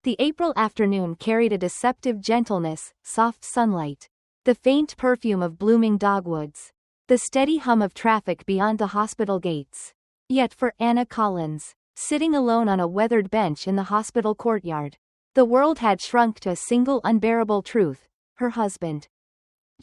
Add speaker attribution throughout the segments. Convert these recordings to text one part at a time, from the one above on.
Speaker 1: The April afternoon carried a deceptive gentleness, soft sunlight, the faint perfume of blooming dogwoods, the steady hum of traffic beyond the hospital gates. Yet for Anna Collins, sitting alone on a weathered bench in the hospital courtyard, the world had shrunk to a single unbearable truth: her husband,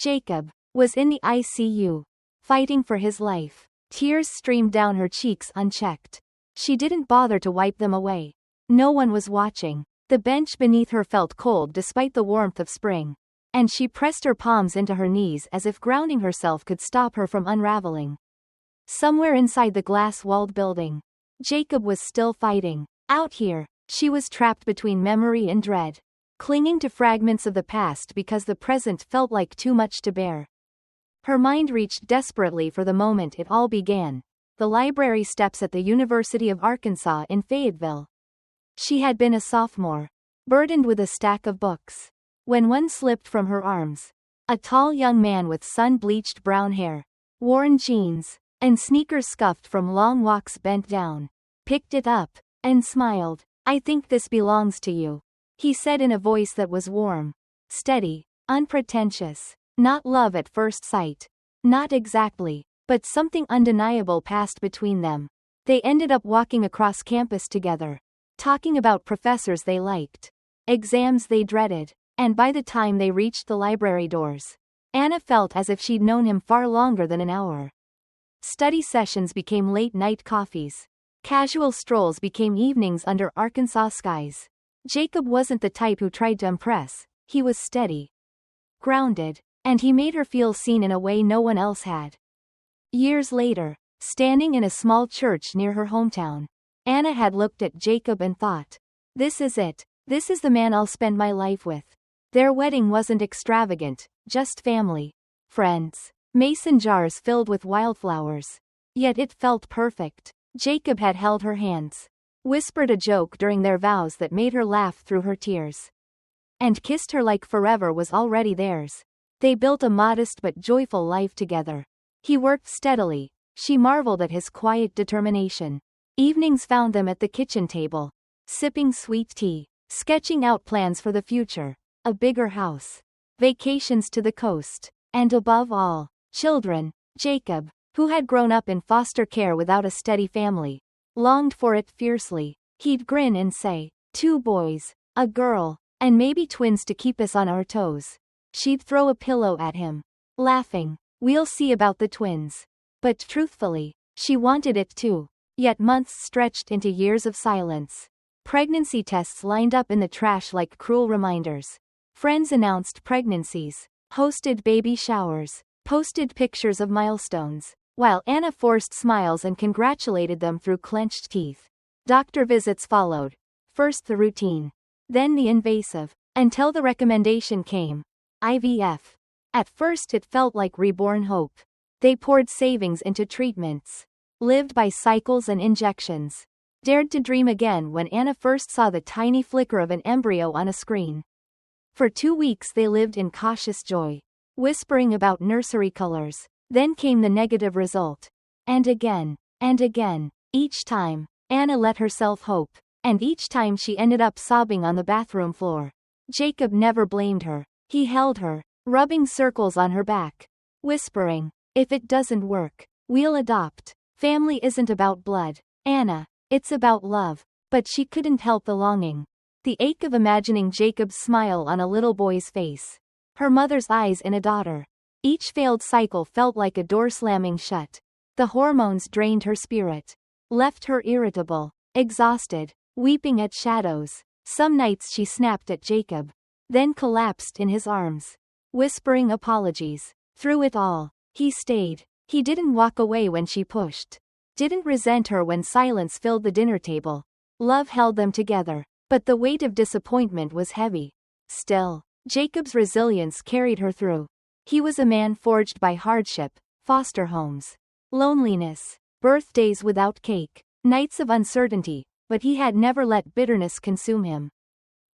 Speaker 1: Jacob, was in the ICU, fighting for his life. Tears streamed down her cheeks unchecked. She didn't bother to wipe them away. No one was watching. The bench beneath her felt cold despite the warmth of spring, and she pressed her palms into her knees as if grounding herself could stop her from unraveling. Somewhere inside the glass-walled building, Jacob was still fighting. Out here, she was trapped between memory and dread, clinging to fragments of the past because the present felt like too much to bear. Her mind reached desperately for the moment it all began, the library steps at the University of Arkansas in Fayetteville. She had been a sophomore, burdened with a stack of books, when one slipped from her arms. A tall young man with sun-bleached brown hair, worn jeans, and sneakers scuffed from long walks bent down, picked it up, and smiled. "I think this belongs to you," he said in a voice that was warm, steady, unpretentious. Not love at first sight. Not exactly, but something undeniable passed between them. They ended up walking across campus together, talking about professors they liked, exams they dreaded, and by the time they reached the library doors, Anna felt as if she'd known him far longer than an hour. Study sessions became late-night coffees. Casual strolls became evenings under Arkansas skies. Jacob wasn't the type who tried to impress. He was steady, grounded, and he made her feel seen in a way no one else had. Years later, standing in a small church near her hometown, Anna had looked at Jacob and thought, "This is it. This is the man I'll spend my life with." Their wedding wasn't extravagant, just family, friends, mason jars filled with wildflowers. Yet it felt perfect. Jacob had held her hands, whispered a joke during their vows that made her laugh through her tears, and kissed her like forever was already theirs. They built a modest but joyful life together. He worked steadily. She marveled at his quiet determination. Evenings found them at the kitchen table, sipping sweet tea, sketching out plans for the future, a bigger house, vacations to the coast, and above all, children. Jacob, who had grown up in foster care without a steady family, longed for it fiercely. He'd grin and say, "2 boys, a girl, and maybe twins to keep us on our toes." She'd throw a pillow at him, laughing, "We'll see about the twins." But truthfully, she wanted it too. Yet months stretched into years of silence. Pregnancy tests lined up in the trash like cruel reminders. Friends announced pregnancies, hosted baby showers, posted pictures of milestones, while Anna forced smiles and congratulated them through clenched teeth. Doctor visits followed. First the routine, then the invasive, until the recommendation came: IVF. At first it felt like reborn hope. They poured savings into treatments, lived by cycles and injections, dared to dream again when Anna first saw the tiny flicker of an embryo on a screen. For 2 weeks they lived in cautious joy, whispering about nursery colors. Then came the negative result. And again, each time, Anna let herself hope, and each time she ended up sobbing on the bathroom floor. Jacob never blamed her. He held her, rubbing circles on her back, whispering, "If it doesn't work, we'll adopt. Family isn't about blood, Anna, it's about love." But she couldn't help the longing, the ache of imagining Jacob's smile on a little boy's face, her mother's eyes in a daughter. Each failed cycle felt like a door slamming shut. The hormones drained her spirit, left her irritable, exhausted, weeping at shadows. Some nights she snapped at Jacob, then collapsed in his arms, whispering apologies. Through it all, he stayed. He didn't walk away when she pushed, didn't resent her when silence filled the dinner table. Love held them together, but the weight of disappointment was heavy. Still, Jacob's resilience carried her through. He was a man forged by hardship, foster homes, loneliness, birthdays without cake, nights of uncertainty, but he had never let bitterness consume him.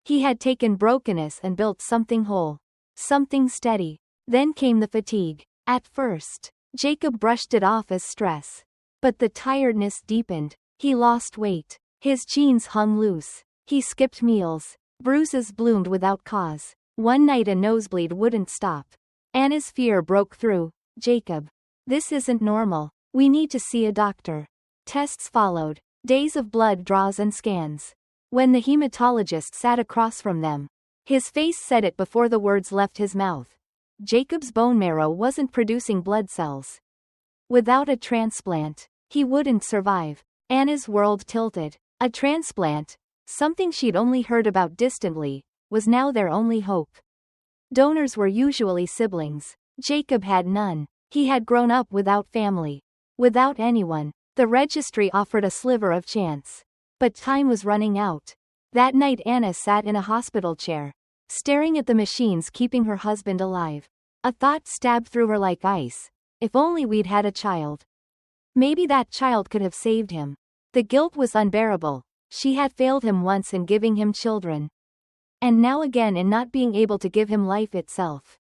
Speaker 1: He had taken brokenness and built something whole, something steady. Then came the fatigue. At first, Jacob brushed it off as stress. But the tiredness deepened. He lost weight. His jeans hung loose. He skipped meals. Bruises bloomed without cause. One night a nosebleed wouldn't stop. Anna's fear broke through. Jacob. This isn't normal. We need to see a doctor. Tests followed. Days of blood draws and scans. When the hematologist sat across from them, his face said it before the words left his mouth. Jacob's bone marrow wasn't producing blood cells. Without a transplant, he wouldn't survive. Anna's world tilted. A transplant, something she'd only heard about distantly, was now their only hope. Donors were usually siblings. Jacob had none. He had grown up without family. Without anyone. The registry offered a sliver of chance. But time was running out. That night Anna sat in a hospital chair, staring at the machines keeping her husband alive. A thought stabbed through her like ice. If only we'd had a child. Maybe that child could have saved him. The guilt was unbearable. She had failed him once in giving him children. And now again in not being able to give him life itself.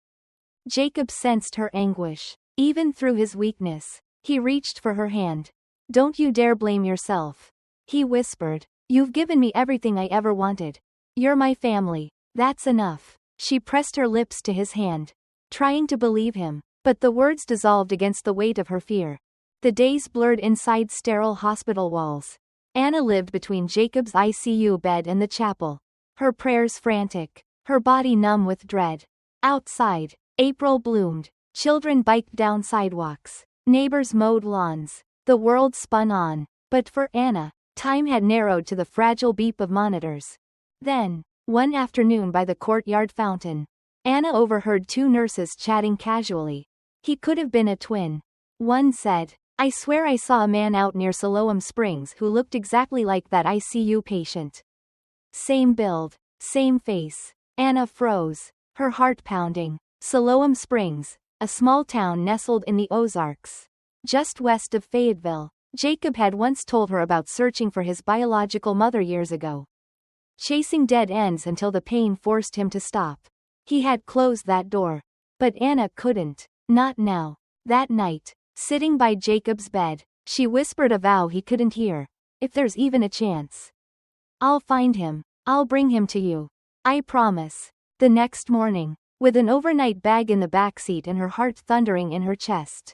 Speaker 1: Jacob sensed her anguish. Even through his weakness, he reached for her hand. Don't you dare blame yourself. He whispered. You've given me everything I ever wanted. You're my family. That's enough. She pressed her lips to his hand, trying to believe him, but the words dissolved against the weight of her fear. The days blurred inside sterile hospital walls. Anna lived between Jacob's ICU bed and the chapel. Her prayers frantic. Her body numb with dread. Outside, April bloomed. Children biked down sidewalks. Neighbors mowed lawns. The world spun on. But for Anna, time had narrowed to the fragile beep of monitors. Then, one afternoon by the courtyard fountain, Anna overheard two nurses chatting casually. He could have been a twin. One said, I swear I saw a man out near Siloam Springs who looked exactly like that ICU patient. Same build, same face. Anna froze, her heart pounding. Siloam Springs, a small town nestled in the Ozarks, just west of Fayetteville. Jacob had once told her about searching for his biological mother years ago. Chasing dead ends until the pain forced him to stop. He had closed that door. But Anna couldn't. Not now. That night, sitting by Jacob's bed, she whispered a vow he couldn't hear. If there's even a chance. I'll find him. I'll bring him to you. I promise. The next morning, with an overnight bag in the backseat and her heart thundering in her chest,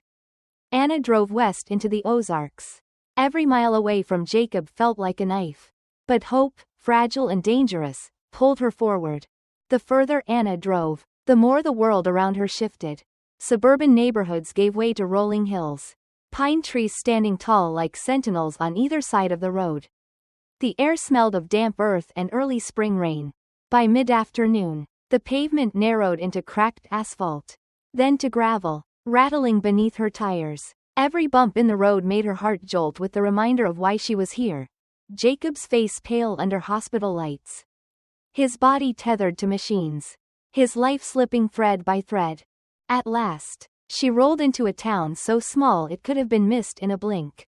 Speaker 1: Anna drove west into the Ozarks. Every mile away from Jacob felt like a knife. But hope, fragile and dangerous, pulled her forward. The further Anna drove, the more the world around her shifted. Suburban neighborhoods gave way to rolling hills. Pine trees standing tall like sentinels on either side of the road. The air smelled of damp earth and early spring rain. By mid-afternoon, the pavement narrowed into cracked asphalt. Then to gravel, rattling beneath her tires. Every bump in the road made her heart jolt with the reminder of why she was here. Jacob's face pale under hospital lights. His body tethered to machines. His life slipping thread by thread. At last, she rolled into a town so small it could have been missed in a blink.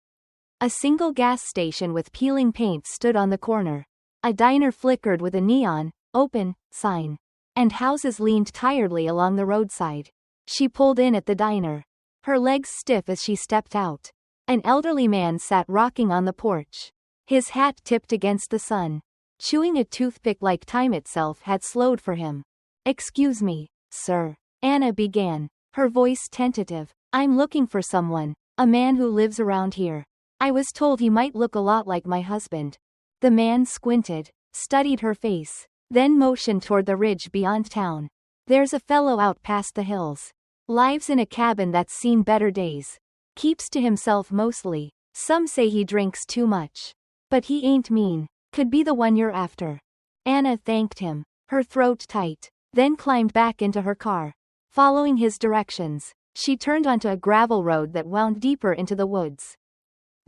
Speaker 1: A single gas station with peeling paint stood on the corner. A diner flickered with a neon, open, sign. And houses leaned tiredly along the roadside. She pulled in at the diner, her legs stiff as she stepped out. An elderly man sat rocking on the porch, his hat tipped against the sun. Chewing a toothpick like time itself had slowed for him. Excuse me, sir, Anna began, her voice tentative. I'm looking for someone, a man who lives around here. I was told he might look a lot like my husband. The man squinted, studied her face, then motioned toward the ridge beyond town. There's a fellow out past the hills. Lives in a cabin that's seen better days. Keeps to himself mostly. Some say he drinks too much. But he ain't mean. Could be the one you're after. Anna thanked him, her throat tight, then climbed back into her car. Following his directions, she turned onto a gravel road that wound deeper into the woods.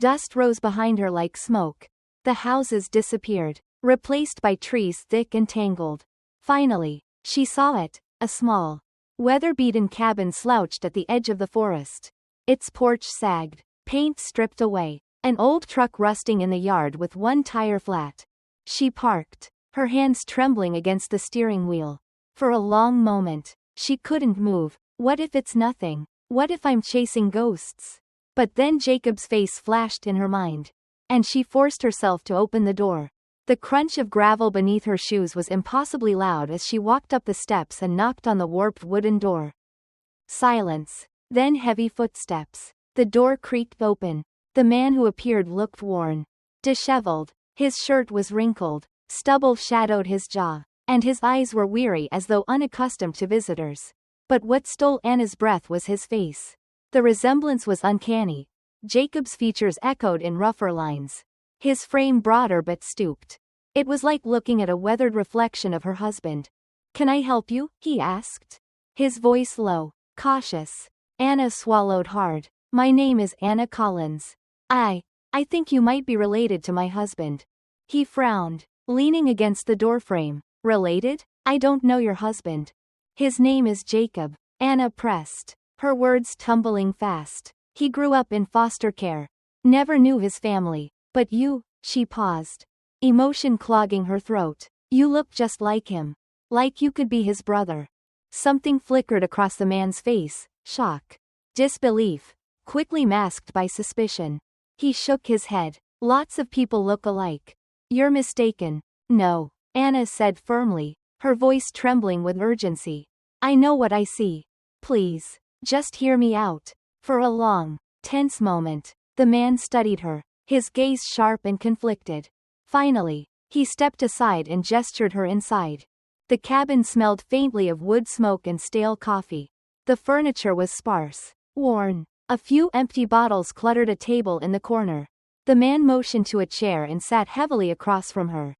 Speaker 1: Dust rose behind her like smoke. The houses disappeared, replaced by trees thick and tangled. Finally, she saw it, a small, weather-beaten cabin slouched at the edge of the forest. Its porch sagged, paint stripped away, an old truck rusting in the yard with one tire flat. She parked, her hands trembling against the steering wheel. For a long moment, she couldn't move. What if it's nothing? What if I'm chasing ghosts? But then Jacob's face flashed in her mind. And she forced herself to open the door. The crunch of gravel beneath her shoes was impossibly loud as she walked up the steps and knocked on the warped wooden door. Silence. Then heavy footsteps. The door creaked open. The man who appeared looked worn. Disheveled. His shirt was wrinkled. Stubble shadowed his jaw. And his eyes were weary as though unaccustomed to visitors. But what stole Anna's breath was his face. The resemblance was uncanny. Jacob's features echoed in rougher lines. His frame broader but stooped. It was like looking at a weathered reflection of her husband. "Can I help you?" he asked. His voice low, cautious. Anna swallowed hard. "My name is Anna Collins. I think you might be related to my husband." He frowned, leaning against the doorframe. "Related? I don't know your husband." "His name is Jacob," Anna pressed, her words tumbling fast. "He grew up in foster care. Never knew his family. But you," she paused, emotion clogging her throat. "You look just like him. Like you could be his brother." Something flickered across the man's face, shock. Disbelief, quickly masked by suspicion. He shook his head. "Lots of people look alike. You're mistaken." "No," Anna said firmly, her voice trembling with urgency. "I know what I see. Please, just hear me out." For a long, tense moment, the man studied her, his gaze sharp and conflicted. Finally, he stepped aside and gestured her inside. The cabin smelled faintly of wood smoke and stale coffee. The furniture was sparse, worn. A few empty bottles cluttered a table in the corner. The man motioned to a chair and sat heavily across from her.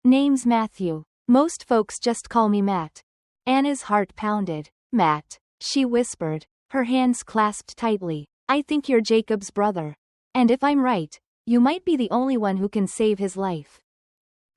Speaker 1: "Name's Matthew. Most folks just call me Matt." Anna's heart pounded. "Matt," she whispered, her hands clasped tightly. "I think you're Jacob's brother. And if I'm right, you might be the only one who can save his life."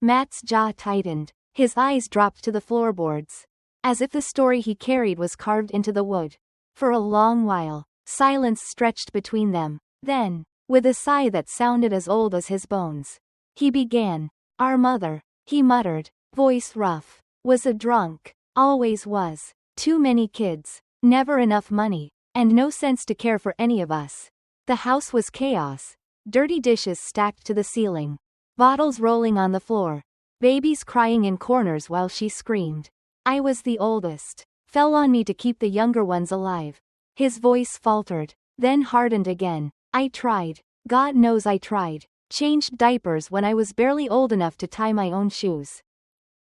Speaker 1: Matt's jaw tightened. His eyes dropped to the floorboards, as if the story he carried was carved into the wood. For a long while, silence stretched between them. Then, with a sigh that sounded as old as his bones, he began. "Our mother," he muttered, voice rough, "was a drunk. Always was. Too many kids, never enough money, and no sense to care for any of us. The house was chaos. Dirty dishes stacked to the ceiling. Bottles rolling on the floor. Babies crying in corners while she screamed. I was the oldest. Fell on me to keep the younger ones alive." His voice faltered, then hardened again. "I tried. God knows I tried. Changed diapers when I was barely old enough to tie my own shoes.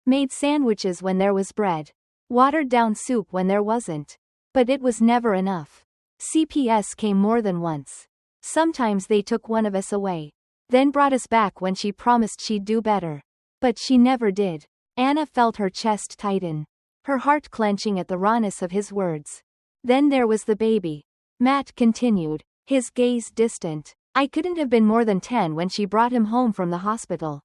Speaker 1: Made sandwiches when there was bread. Watered down soup when there wasn't. But it was never enough. CPS came more than once. Sometimes they took one of us away. Then brought us back when she promised she'd do better. But she never did." Anna felt her chest tighten, her heart clenching at the rawness of his words. "Then there was the baby," Matt continued, his gaze distant. "I couldn't have been more than 10 when she brought him home from the hospital.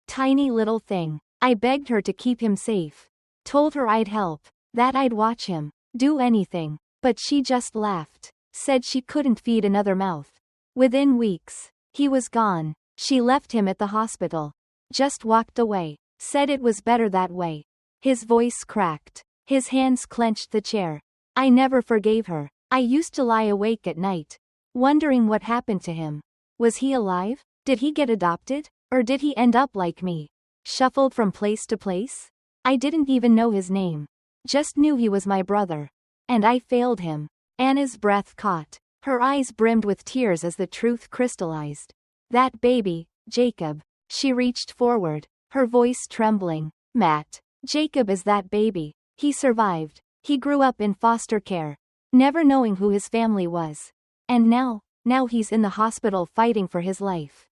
Speaker 1: Tiny little thing. I begged her to keep him safe. Told her I'd help, that I'd watch him, do anything. But she just laughed. Said she couldn't feed another mouth. Within weeks, he was gone. She left him at the hospital. Just walked away. Said it was better that way." His voice cracked. His hands clenched the chair. "I never forgave her. I used to lie awake at night, wondering what happened to him. Was he alive? Did he get adopted? Or did he end up like me? Shuffled from place to place? I didn't even know his name. Just knew he was my brother. And I failed him." Anna's breath caught. Her eyes brimmed with tears as the truth crystallized. "That baby, Jacob." She reached forward, her voice trembling. "Matt, Jacob is that baby. He survived. He grew up in foster care, never knowing who his family was. And now he's in the hospital fighting for his life.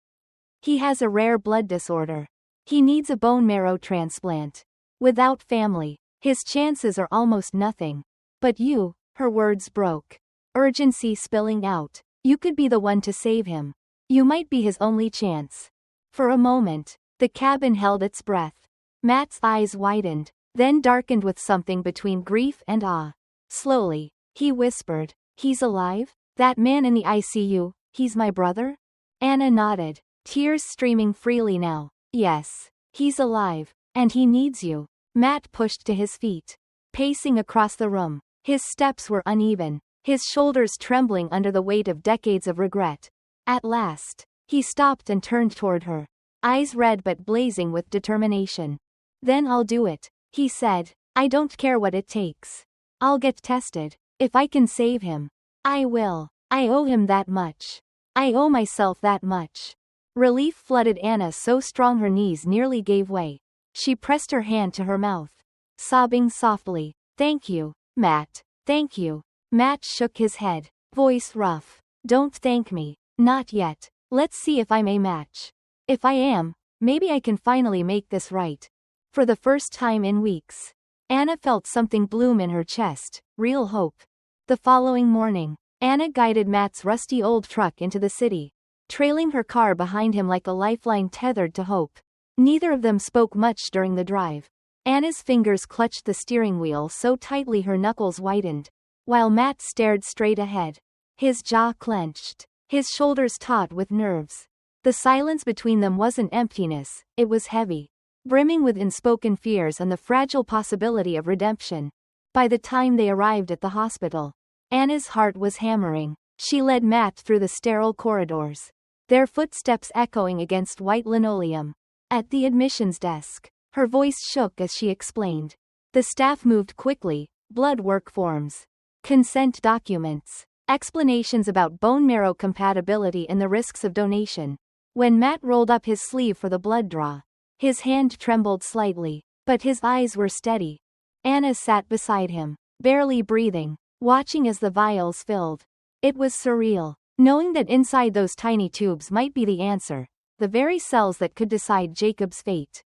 Speaker 1: He has a rare blood disorder. He needs a bone marrow transplant. Without family, his chances are almost nothing. But you," her words broke, urgency spilling out, "you could be the one to save him. You might be his only chance." For a moment, the cabin held its breath. Matt's eyes widened, then darkened with something between grief and awe. Slowly, he whispered, "He's alive? That man in the ICU, he's my brother?" Anna nodded, tears streaming freely now. "Yes, he's alive, and he needs you." Matt pushed to his feet, pacing across the room. His steps were uneven, his shoulders trembling under the weight of decades of regret. At last, he stopped and turned toward her. eyes red but blazing with determination. Then I'll do it, he said. I don't care what it takes. I'll get tested. If I can save him, I will. I owe him that much. I owe myself that much. Relief flooded Anna so strong her knees nearly gave way. She pressed her hand to her mouth, sobbing softly. Thank you, Matt. Thank you. Matt shook his head, voice rough. Don't thank me. Not yet. Let's see if I'm a match. If I am, maybe I can finally make this right. For the first time in weeks, Anna felt something bloom in her chest, real hope. The following morning, Anna guided Matt's rusty old truck into the city, trailing her car behind him like a lifeline tethered to hope. Neither of them spoke much during the drive. Anna's fingers clutched the steering wheel so tightly her knuckles whitened, while Matt stared straight ahead, his jaw clenched, his shoulders taut with nerves. The silence between them wasn't emptiness, it was heavy, brimming with unspoken fears and the fragile possibility of redemption. By the time they arrived at the hospital, Anna's heart was hammering. She led Matt through the sterile corridors, their footsteps echoing against white linoleum. At the admissions desk, her voice shook as she explained. The staff moved quickly, blood work forms, consent documents, explanations about bone marrow compatibility and the risks of donation. When Matt rolled up his sleeve for the blood draw, his hand trembled slightly, but his eyes were steady. Anna sat beside him, barely breathing, watching as the vials filled. It was surreal, knowing that inside those tiny tubes might be the answer, the very cells that could decide Jacob's fate.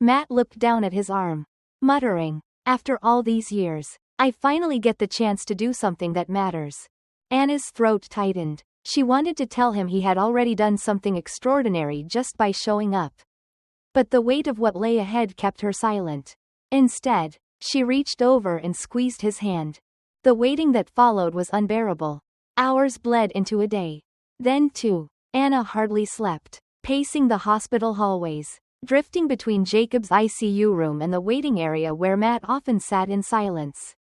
Speaker 1: Matt looked down at his arm, muttering, after all these years, I finally get the chance to do something that matters. Anna's throat tightened. She wanted to tell him he had already done something extraordinary just by showing up. But the weight of what lay ahead kept her silent. Instead, she reached over and squeezed his hand. The waiting that followed was unbearable. Hours bled into a day. Then two. Anna hardly slept, pacing the hospital hallways, drifting between Jacob's ICU room and the waiting area where Matt often sat in silence,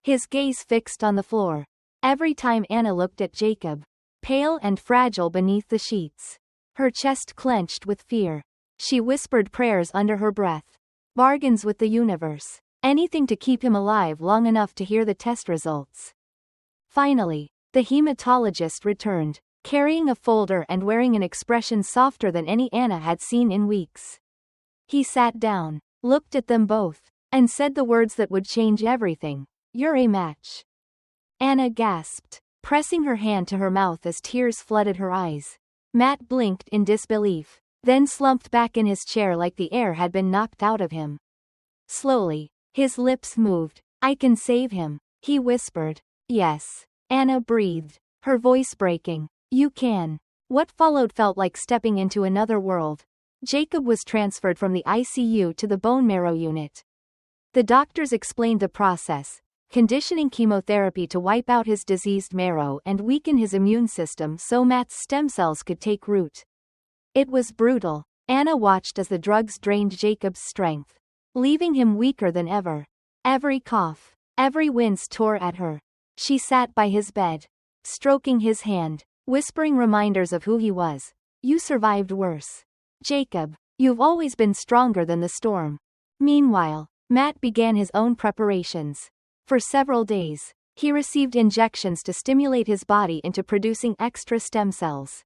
Speaker 1: his gaze fixed on the floor. Every time Anna looked at Jacob, pale and fragile beneath the sheets, her chest clenched with fear. She whispered prayers under her breath, bargains with the universe, anything to keep him alive long enough to hear the test results. Finally, the hematologist returned, carrying a folder and wearing an expression softer than any Anna had seen in weeks. He sat down, looked at them both, and said the words that would change everything. You're a match. Anna gasped, pressing her hand to her mouth as tears flooded her eyes. Matt blinked in disbelief, then slumped back in his chair like the air had been knocked out of him. Slowly, his lips moved. I can save him, he whispered. Yes. Anna breathed, her voice breaking. You can. What followed felt like stepping into another world. Jacob was transferred from the ICU to the bone marrow unit. The doctors explained the process, conditioning chemotherapy to wipe out his diseased marrow and weaken his immune system so Matt's stem cells could take root. It was brutal. Anna watched as the drugs drained Jacob's strength, leaving him weaker than ever. Every cough, every wince tore at her. She sat by his bed, stroking his hand, whispering reminders of who he was. You survived worse. Jacob, you've always been stronger than the storm. Meanwhile, Matt began his own preparations. For several days, he received injections to stimulate his body into producing extra stem cells.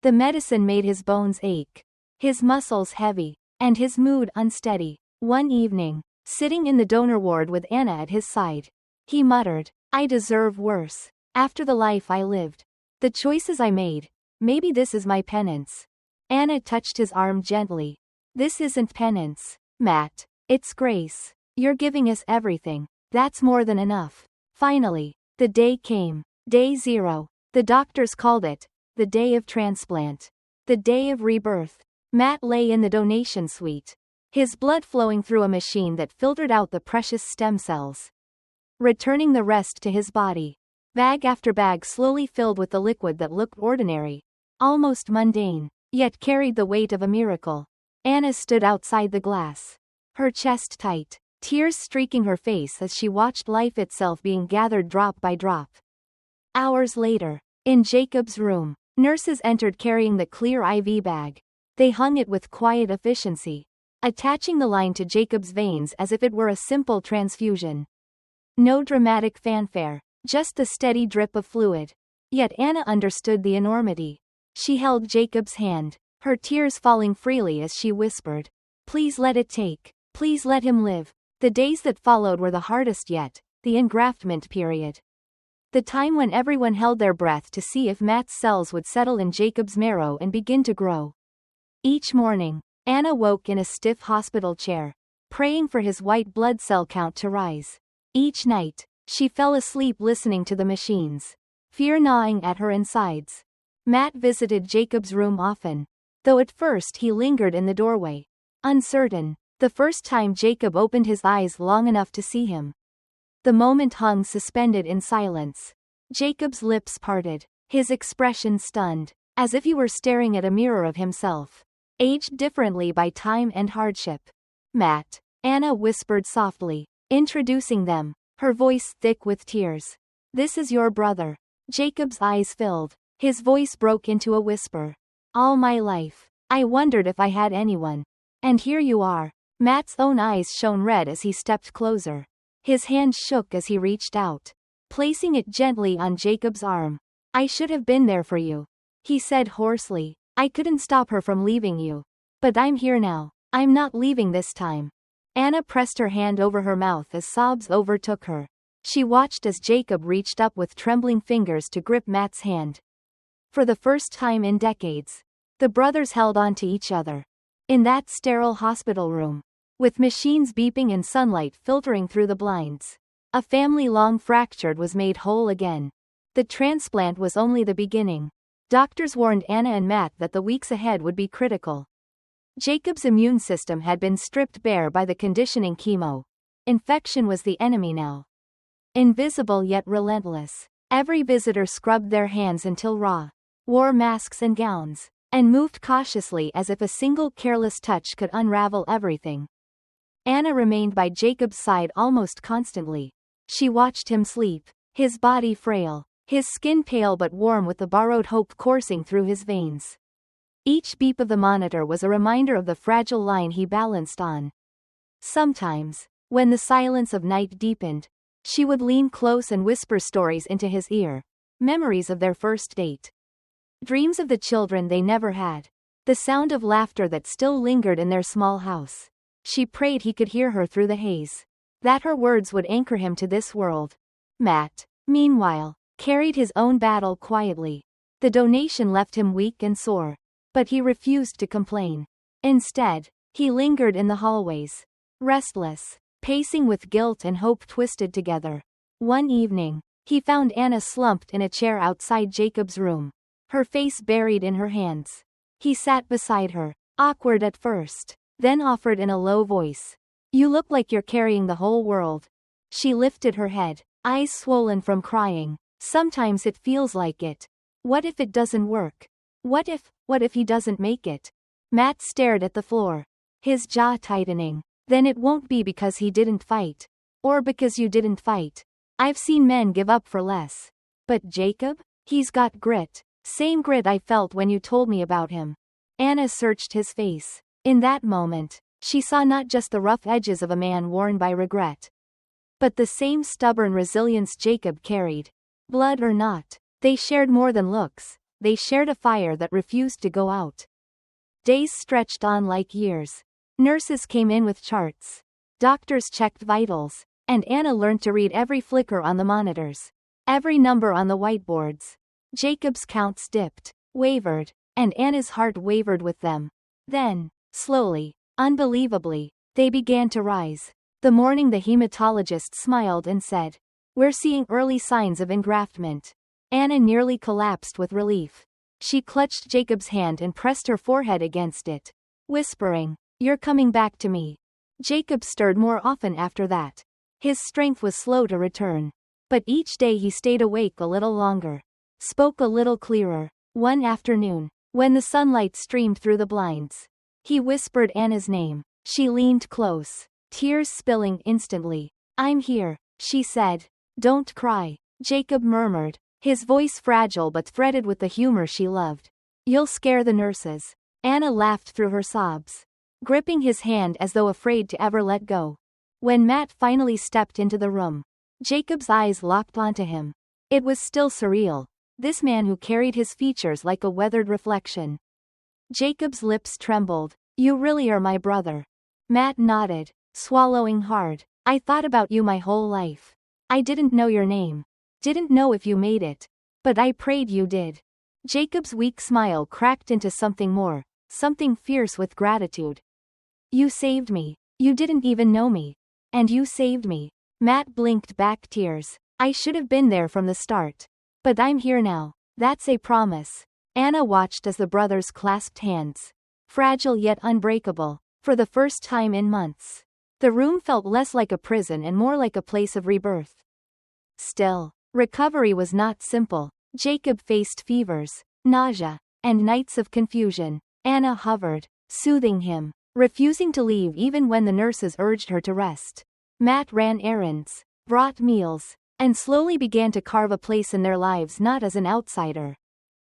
Speaker 1: The medicine made his bones ache, his muscles heavy, and his mood unsteady. One evening, sitting in the donor ward with Anna at his side, he muttered, I deserve worse. After the life I lived, the choices I made, maybe this is my penance. Anna touched his arm gently. This isn't penance, Matt. It's grace. You're giving us everything. That's more than enough. Finally, the day came. Day 0. The doctors called it the day of transplant. The day of rebirth. Matt lay in the donation suite, his blood flowing through a machine that filtered out the precious stem cells, returning the rest to his body. Bag after bag slowly filled with the liquid that looked ordinary, almost mundane, yet carried the weight of a miracle. Anna stood outside the glass, her chest tight, tears streaking her face as she watched life itself being gathered drop by drop. Hours later, in Jacob's room, nurses entered carrying the clear IV bag. They hung it with quiet efficiency, attaching the line to Jacob's veins as if it were a simple transfusion. No dramatic fanfare, just the steady drip of fluid. Yet Anna understood the enormity. She held Jacob's hand, her tears falling freely as she whispered, "Please let it take. Please let him live." The days that followed were the hardest yet, the engraftment period. The time when everyone held their breath to see if Matt's cells would settle in Jacob's marrow and begin to grow. Each morning, Anna woke in a stiff hospital chair, praying for his white blood cell count to rise. Each night, she fell asleep listening to the machines, fear gnawing at her insides. Matt visited Jacob's room often, though at first he lingered in the doorway, uncertain, the first time Jacob opened his eyes long enough to see him. The moment hung suspended in silence. Jacob's lips parted, his expression stunned, as if he were staring at a mirror of himself, aged differently by time and hardship. "Matt," Anna whispered softly, introducing them, her voice thick with tears. "This is your brother." Jacob's eyes filled, his voice broke into a whisper. "All my life, I wondered if I had anyone. And here you are." Matt's own eyes shone red as he stepped closer. His hand shook as he reached out, placing it gently on Jacob's arm. "I should have been there for you," he said hoarsely. "I couldn't stop her from leaving you. But I'm here now. I'm not leaving this time." Anna pressed her hand over her mouth as sobs overtook her. She watched as Jacob reached up with trembling fingers to grip Matt's hand. For the first time in decades, the brothers held on to each other. In that sterile hospital room, with machines beeping and sunlight filtering through the blinds, a family long fractured was made whole again. The transplant was only the beginning. Doctors warned Anna and Matt that the weeks ahead would be critical. Jacob's immune system had been stripped bare by the conditioning chemo. Infection was the enemy now. Invisible yet relentless. Every visitor scrubbed their hands until raw, wore masks and gowns, and moved cautiously as if a single careless touch could unravel everything. Anna remained by Jacob's side almost constantly. She watched him sleep, his body frail, his skin pale but warm with the borrowed hope coursing through his veins. Each beep of the monitor was a reminder of the fragile line he balanced on. Sometimes, when the silence of night deepened, she would lean close and whisper stories into his ear, memories of their first date. Dreams of the children they never had. The sound of laughter that still lingered in their small house. She prayed he could hear her through the haze, that her words would anchor him to this world. Matt, meanwhile, carried his own battle quietly. The donation left him weak and sore, but he refused to complain. Instead, he lingered in the hallways, restless, pacing with guilt and hope twisted together. One evening, he found Anna slumped in a chair outside Jacob's room, her face buried in her hands. He sat beside her, awkward at first, then offered in a low voice, "You look like you're carrying the whole world." She lifted her head, eyes swollen from crying. "Sometimes it feels like it. What if it doesn't work? What if he doesn't make it?" Matt stared at the floor, his jaw tightening. "Then it won't be because he didn't fight. Or because you didn't fight. I've seen men give up for less. But Jacob? He's got grit. Same grit I felt when you told me about him." Anna searched his face. In that moment, she saw not just the rough edges of a man worn by regret, but the same stubborn resilience Jacob carried. Blood or not, they shared more than looks. They shared a fire that refused to go out. Days stretched on like years. Nurses came in with charts. Doctors checked vitals, and Anna learned to read every flicker on the monitors, every number on the whiteboards. Jacob's counts dipped, wavered, and Anna's heart wavered with them. Then, slowly, unbelievably, they began to rise. The morning the hematologist smiled and said, "We're seeing early signs of engraftment." Anna nearly collapsed with relief. She clutched Jacob's hand and pressed her forehead against it, whispering, "You're coming back to me." Jacob stirred more often after that. His strength was slow to return. But each day he stayed awake a little longer, spoke a little clearer. One afternoon, when the sunlight streamed through the blinds, he whispered Anna's name. She leaned close, tears spilling instantly. "I'm here," she said. "Don't cry," Jacob murmured, his voice fragile but threaded with the humor she loved. "You'll scare the nurses." Anna laughed through her sobs, gripping his hand as though afraid to ever let go. When Matt finally stepped into the room, Jacob's eyes locked onto him. It was still surreal, this man who carried his features like a weathered reflection. Jacob's lips trembled. You really are my brother. Matt nodded, swallowing hard. I thought about you my whole life. I didn't know your name. Didn't know if you made it. But I prayed you did. Jacob's weak smile cracked into something more, something fierce with gratitude. You saved me. You didn't even know me. And you saved me. Matt blinked back tears. I should have been there from the start. But I'm here now. That's a promise. Anna watched as the brothers clasped hands. Fragile yet unbreakable, for the first time in months. The room felt less like a prison and more like a place of rebirth. Still, recovery was not simple. Jacob faced fevers, nausea, and nights of confusion. Anna hovered, soothing him, refusing to leave even when the nurses urged her to rest. Matt ran errands, brought meals, and slowly began to carve a place in their lives not as an outsider,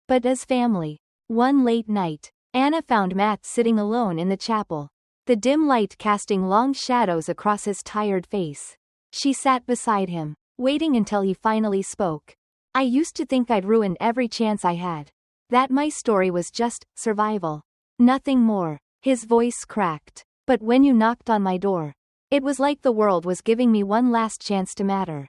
Speaker 1: but as family. One late night, Anna found Matt sitting alone in the chapel, the dim light casting long shadows across his tired face. She sat beside him, waiting until he finally spoke. I used to think I'd ruined every chance I had. That my story was just survival. Nothing more. His voice cracked. But when you knocked on my door, it was like the world was giving me one last chance to matter.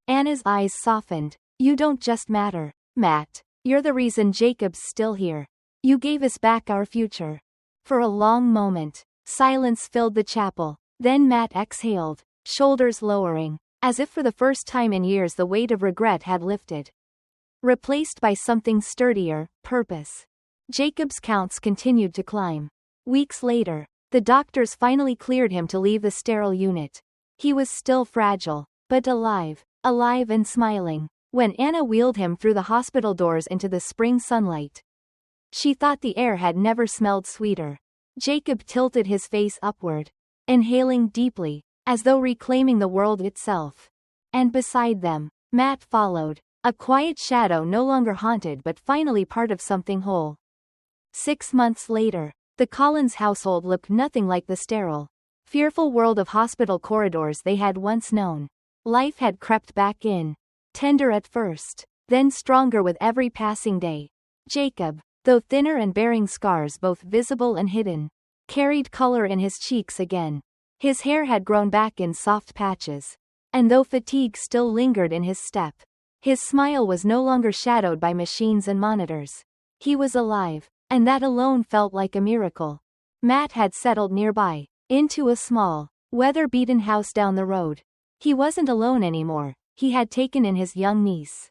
Speaker 1: Anna's eyes softened. You don't just matter, Matt. You're the reason Jacob's still here. You gave us back our future. For a long moment, silence filled the chapel. Then Matt exhaled, shoulders lowering, as if for the first time in years the weight of regret had lifted, replaced by something sturdier, purpose. Jacob's counts continued to climb. Weeks later, the doctors finally cleared him to leave the sterile unit. He was still fragile, but alive and smiling. When Anna wheeled him through the hospital doors into the spring sunlight, she thought the air had never smelled sweeter. Jacob tilted his face upward, inhaling deeply, as though reclaiming the world itself. And beside them, Matt followed, a quiet shadow no longer haunted but finally part of something whole. 6 months later, the Collins household looked nothing like the sterile, fearful world of hospital corridors they had once known. Life had crept back in, tender at first, then stronger with every passing day. Jacob, though thinner and bearing scars both visible and hidden, carried color in his cheeks again. His hair had grown back in soft patches, and though fatigue still lingered in his step, his smile was no longer shadowed by machines and monitors. He was alive, and that alone felt like a miracle. Matt had settled nearby, into a small, weather-beaten house down the road. He wasn't alone anymore. He had taken in his young niece,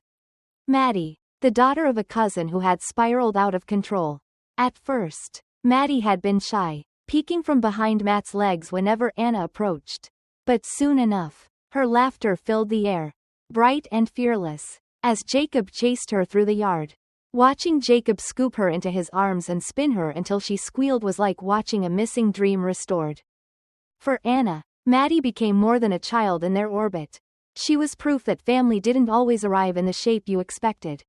Speaker 1: Maddie, the daughter of a cousin who had spiraled out of control. At first, Maddie had been shy, peeking from behind Matt's legs whenever Anna approached. But soon enough, her laughter filled the air, bright and fearless, as Jacob chased her through the yard. Watching Jacob scoop her into his arms and spin her until she squealed was like watching a missing dream restored. For Anna, Maddie became more than a child in their orbit. She was proof that family didn't always arrive in the shape you expected.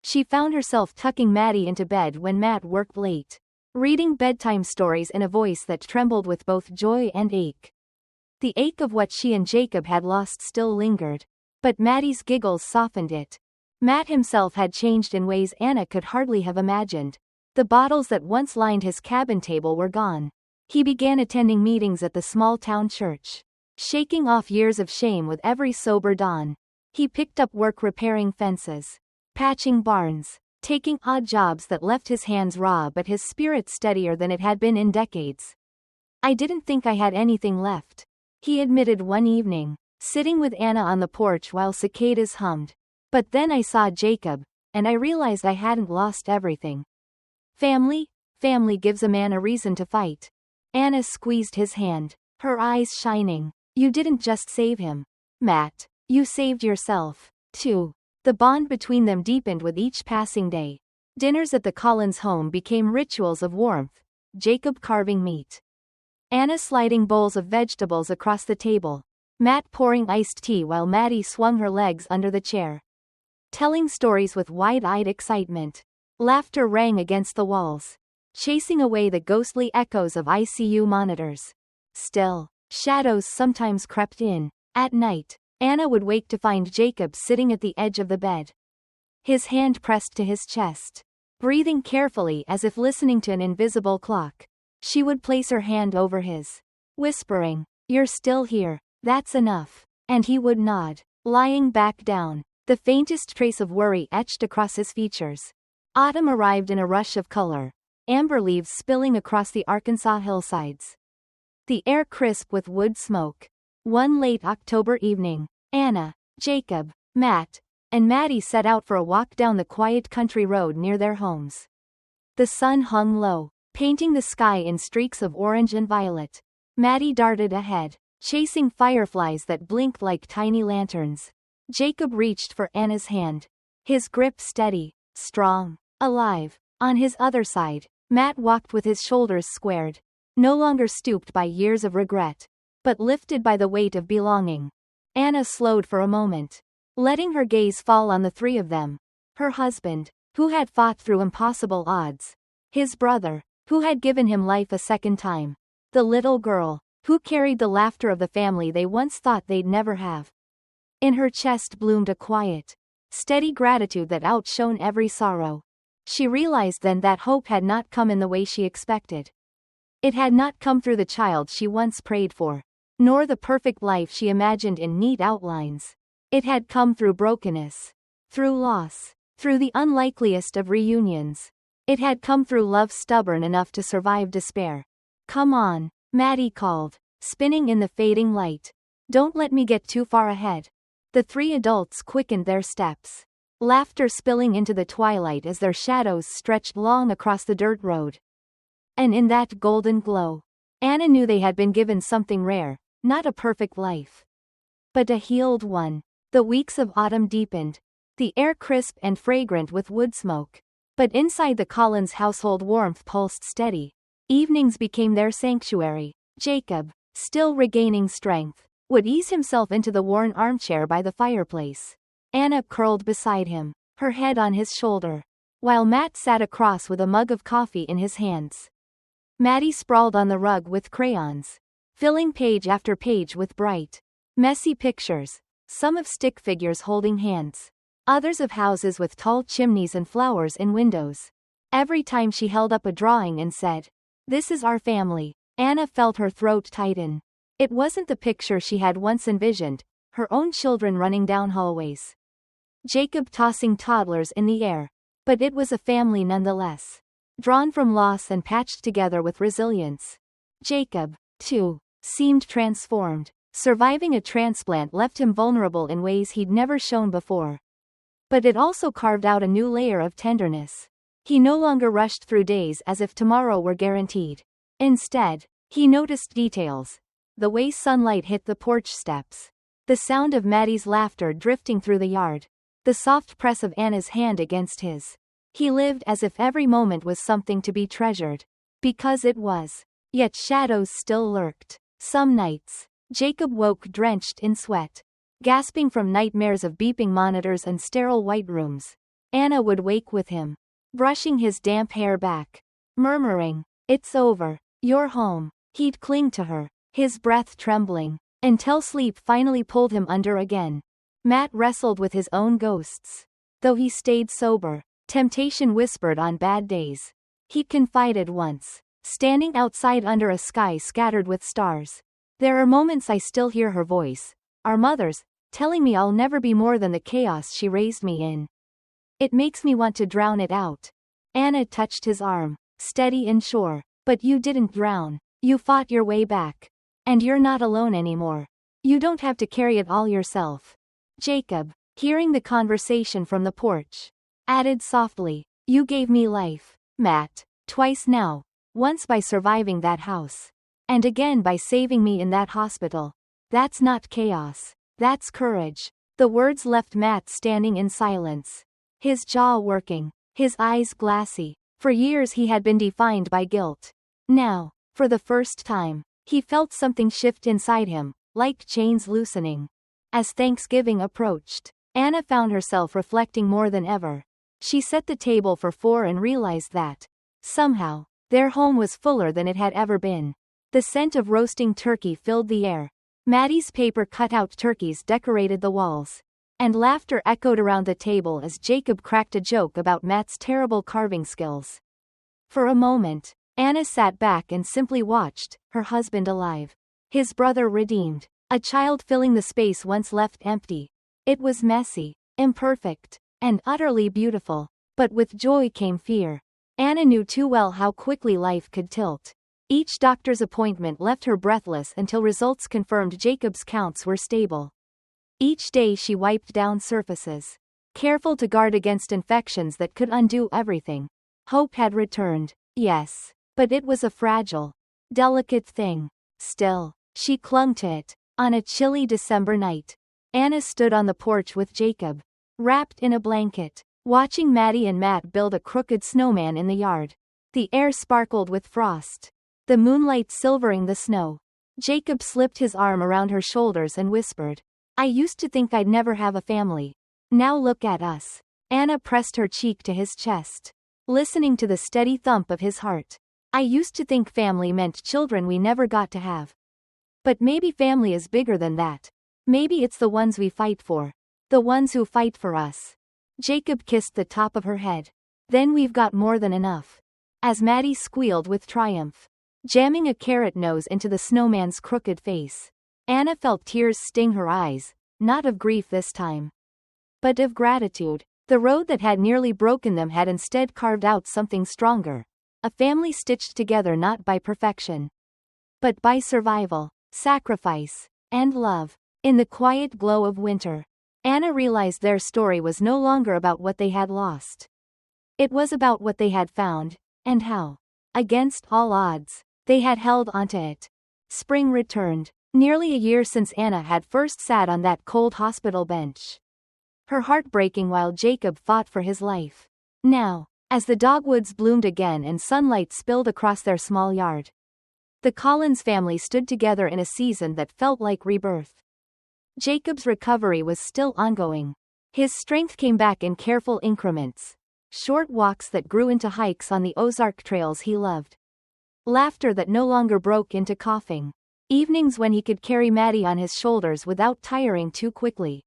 Speaker 1: She found herself tucking Maddie into bed when Matt worked late, reading bedtime stories in a voice that trembled with both joy and ache. The ache of what she and Jacob had lost still lingered, but Maddie's giggles softened it. Matt himself had changed in ways Anna could hardly have imagined. The bottles that once lined his cabin table were gone. He began attending meetings at the small-town church, shaking off years of shame with every sober dawn. He picked up work repairing fences, patching barns, taking odd jobs that left his hands raw but his spirit steadier than it had been in decades. I didn't think I had anything left, he admitted one evening, sitting with Anna on the porch while cicadas hummed. But then I saw Jacob, and I realized I hadn't lost everything. Family gives a man a reason to fight. Anna squeezed his hand, her eyes shining. You didn't just save him, Matt. You saved yourself, too. The bond between them deepened with each passing day. Dinners at the Collins home became rituals of warmth, Jacob carving meat, Anna sliding bowls of vegetables across the table, Matt pouring iced tea while Maddie swung her legs under the chair, telling stories with wide-eyed excitement. Laughter rang against the walls. chasing away the ghostly echoes of ICU monitors. Still, shadows sometimes crept in. At night, Anna would wake to find Jacob sitting at the edge of the bed. His hand pressed to his chest. Breathing carefully as if listening to an invisible clock. She would place her hand over his, whispering, "You're still here, that's enough." And he would nod, lying back down, the faintest trace of worry etched across his features. Autumn arrived in a rush of color, amber leaves spilling across the Arkansas hillsides. The air crisp with wood smoke. One late October evening, Anna, Jacob, Matt, and Maddie set out for a walk down the quiet country road near their homes. The sun hung low, painting the sky in streaks of orange and violet. Maddie darted ahead, chasing fireflies that blinked like tiny lanterns. Jacob reached for Anna's hand, his grip steady, strong, alive. On his other side, Matt walked with his shoulders squared, no longer stooped by years of regret, but lifted by the weight of belonging. Anna slowed for a moment, letting her gaze fall on the three of them. Her husband, who had fought through impossible odds. His brother, who had given him life a second time. The little girl, who carried the laughter of the family they once thought they'd never have. In her chest bloomed a quiet, steady gratitude that outshone every sorrow. She realized then that hope had not come in the way she expected. It had not come through the child she once prayed for, nor the perfect life she imagined in neat outlines. It had come through brokenness, through loss, through the unlikeliest of reunions. It had come through love stubborn enough to survive despair. "Come on," Maddie called, spinning in the fading light. "Don't let me get too far ahead." The three adults quickened their steps, laughter spilling into the twilight as their shadows stretched long across the dirt road. And in that golden glow, Anna knew they had been given something rare, not a perfect life, but a healed one. The weeks of autumn deepened, the air crisp and fragrant with wood smoke. But inside the Collins household warmth pulsed steady. Evenings became their sanctuary. Jacob, still regaining strength, would ease himself into the worn armchair by the fireplace. Anna curled beside him, her head on his shoulder, while Matt sat across with a mug of coffee in his hands. Maddie sprawled on the rug with crayons, filling page after page with bright, messy pictures, some of stick figures holding hands, others of houses with tall chimneys and flowers in windows. Every time she held up a drawing and said, "This is our family," Anna felt her throat tighten. It wasn't the picture she had once envisioned, her own children running down hallways, Jacob tossing toddlers in the air, but it was a family nonetheless, drawn from loss and patched together with resilience. Jacob, too, seemed transformed. Surviving a transplant left him vulnerable in ways he'd never shown before. But it also carved out a new layer of tenderness. He no longer rushed through days as if tomorrow were guaranteed. Instead, he noticed details. The way sunlight hit the porch steps. The sound of Maddie's laughter drifting through the yard. The soft press of Anna's hand against his. He lived as if every moment was something to be treasured. Because it was. Yet shadows still lurked. Some nights, Jacob woke drenched in sweat, gasping from nightmares of beeping monitors and sterile white rooms. Anna would wake with him, brushing his damp hair back, murmuring, "It's over, you're home." He'd cling to her, his breath trembling, until sleep finally pulled him under again. Matt wrestled with his own ghosts. Though he stayed sober, temptation whispered on bad days. He confided once, standing outside under a sky scattered with stars. "There are moments I still hear her voice, our mother's, telling me I'll never be more than the chaos she raised me in. It makes me want to drown it out." Anna touched his arm, steady and sure. "But you didn't drown. You fought your way back. And you're not alone anymore. You don't have to carry it all yourself." Jacob, hearing the conversation from the porch, added softly, "You gave me life, Matt, twice now, once by surviving that house. And again by saving me in that hospital. That's not chaos. That's courage." The words left Matt standing in silence, his jaw working, his eyes glassy. For years he had been defined by guilt. Now, for the first time, he felt something shift inside him, like chains loosening. As Thanksgiving approached, Anna found herself reflecting more than ever. She set the table for four and realized that, somehow, Their home was fuller than it had ever been. The scent of roasting turkey filled the air. Maddie's paper cutout turkeys decorated the walls. And laughter echoed around the table as Jacob cracked a joke about Matt's terrible carving skills. For a moment, Anna sat back and simply watched, her husband alive. His brother redeemed. A child filling the space once left empty. It was messy, imperfect, and utterly beautiful. But with joy came fear. Anna knew too well how quickly life could tilt. Each doctor's appointment left her breathless until results confirmed Jacob's counts were stable. Each day she wiped down surfaces, careful to guard against infections that could undo everything. Hope had returned, yes, but it was a fragile, delicate thing. Still, she clung to it. On a chilly December night, Anna stood on the porch with Jacob, wrapped in a blanket, watching Maddie and Matt build a crooked snowman in the yard. The air sparkled with frost, the moonlight silvering the snow. Jacob slipped his arm around her shoulders and whispered, "I used to think I'd never have a family. Now look at us." Anna pressed her cheek to his chest, listening to the steady thump of his heart. "I used to think family meant children we never got to have. But maybe family is bigger than that. Maybe it's the ones we fight for. The ones who fight for us." Jacob kissed the top of her head. "Then we've got more than enough." As Maddie squealed with triumph, jamming a carrot nose into the snowman's crooked face, Anna felt tears sting her eyes, not of grief this time, but of gratitude. The road that had nearly broken them had instead carved out something stronger. A family stitched together not by perfection, but by survival, sacrifice, and love. In the quiet glow of winter, Anna realized their story was no longer about what they had lost. It was about what they had found, and how, against all odds, they had held onto it. Spring returned, nearly a year since Anna had first sat on that cold hospital bench, her heart breaking while Jacob fought for his life. Now, as the dogwoods bloomed again and sunlight spilled across their small yard, the Collins family stood together in a season that felt like rebirth. Jacob's recovery was still ongoing. His strength came back in careful increments. Short walks that grew into hikes on the Ozark trails he loved. Laughter that no longer broke into coughing. Evenings when he could carry Maddie on his shoulders without tiring too quickly.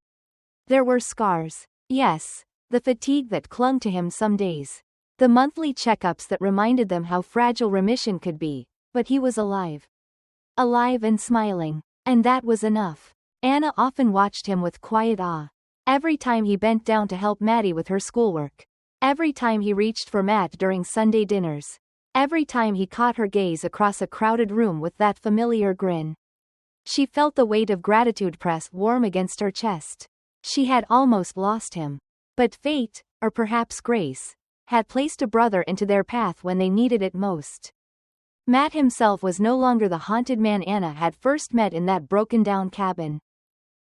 Speaker 1: There were scars. Yes, the fatigue that clung to him some days. The monthly checkups that reminded them how fragile remission could be. But he was alive. Alive and smiling. And that was enough. Anna often watched him with quiet awe. Every time he bent down to help Maddie with her schoolwork. Every time he reached for Matt during Sunday dinners. Every time he caught her gaze across a crowded room with that familiar grin. She felt the weight of gratitude press warm against her chest. She had almost lost him. But fate, or perhaps grace, had placed a brother into their path when they needed it most. Matt himself was no longer the haunted man Anna had first met in that broken-down cabin.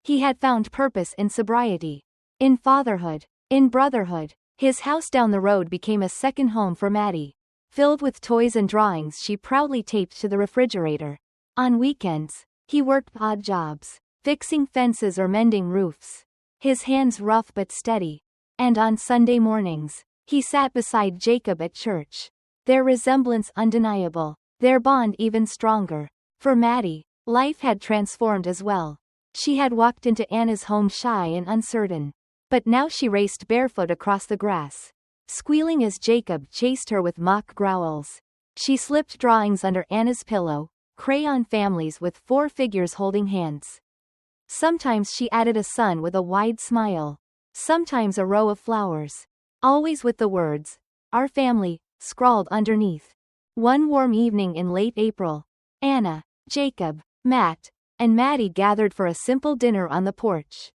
Speaker 1: He had found purpose in sobriety, in fatherhood, in brotherhood. His house down the road became a second home for Maddie, filled with toys and drawings she proudly taped to the refrigerator. On weekends, he worked odd jobs, fixing fences or mending roofs, his hands rough but steady. And on Sunday mornings, he sat beside Jacob at church, their resemblance undeniable, their bond even stronger. For Maddie, life had transformed as well. She had walked into Anna's home shy and uncertain. But now she raced barefoot across the grass, squealing as Jacob chased her with mock growls. She slipped drawings under Anna's pillow, crayon families with 4 figures holding hands. Sometimes she added a sun with a wide smile. Sometimes a row of flowers. Always with the words, "Our family," scrawled underneath. One warm evening in late April, Anna, Jacob, Matt, and Maddie gathered for a simple dinner on the porch.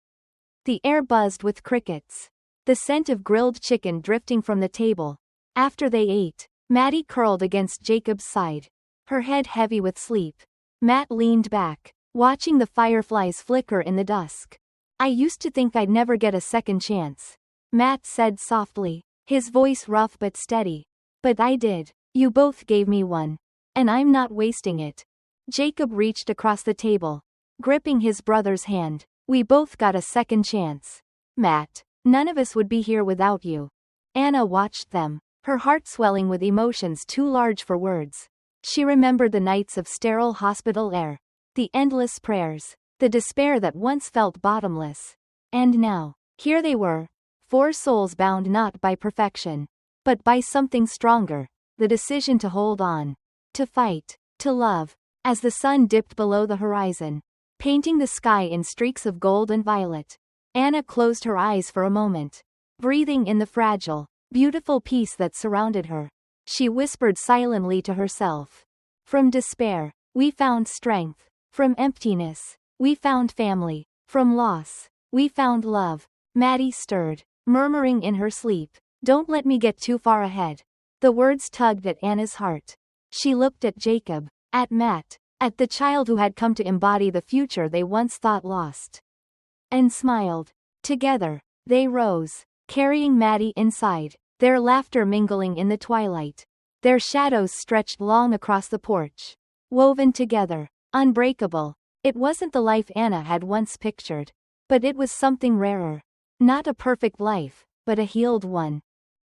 Speaker 1: The air buzzed with crickets, the scent of grilled chicken drifting from the table. After they ate, Maddie curled against Jacob's side, her head heavy with sleep. Matt leaned back, watching the fireflies flicker in the dusk. "I used to think I'd never get a second chance," Matt said softly, his voice rough but steady. "But I did. You both gave me one. And I'm not wasting it." Jacob reached across the table, gripping his brother's hand. "We both got a second chance, Matt. None of us would be here without you." Anna watched them, her heart swelling with emotions too large for words. She remembered the nights of sterile hospital air, the endless prayers, the despair that once felt bottomless. And now, here they were, 4 souls bound not by perfection, but by something stronger, the decision to hold on, to fight, to love. As the sun dipped below the horizon, painting the sky in streaks of gold and violet, Anna closed her eyes for a moment, breathing in the fragile, beautiful peace that surrounded her. She whispered silently to herself. From despair, we found strength. From emptiness, we found family. From loss, we found love. Maddie stirred, murmuring in her sleep, "Don't let me get too far ahead." The words tugged at Anna's heart. She looked at Jacob, at Matt, at the child who had come to embody the future they once thought lost. And smiled. Together, they rose, carrying Maddie inside, their laughter mingling in the twilight. Their shadows stretched long across the porch, woven together, unbreakable. It wasn't the life Anna had once pictured, but it was something rarer. Not a perfect life, but a healed one.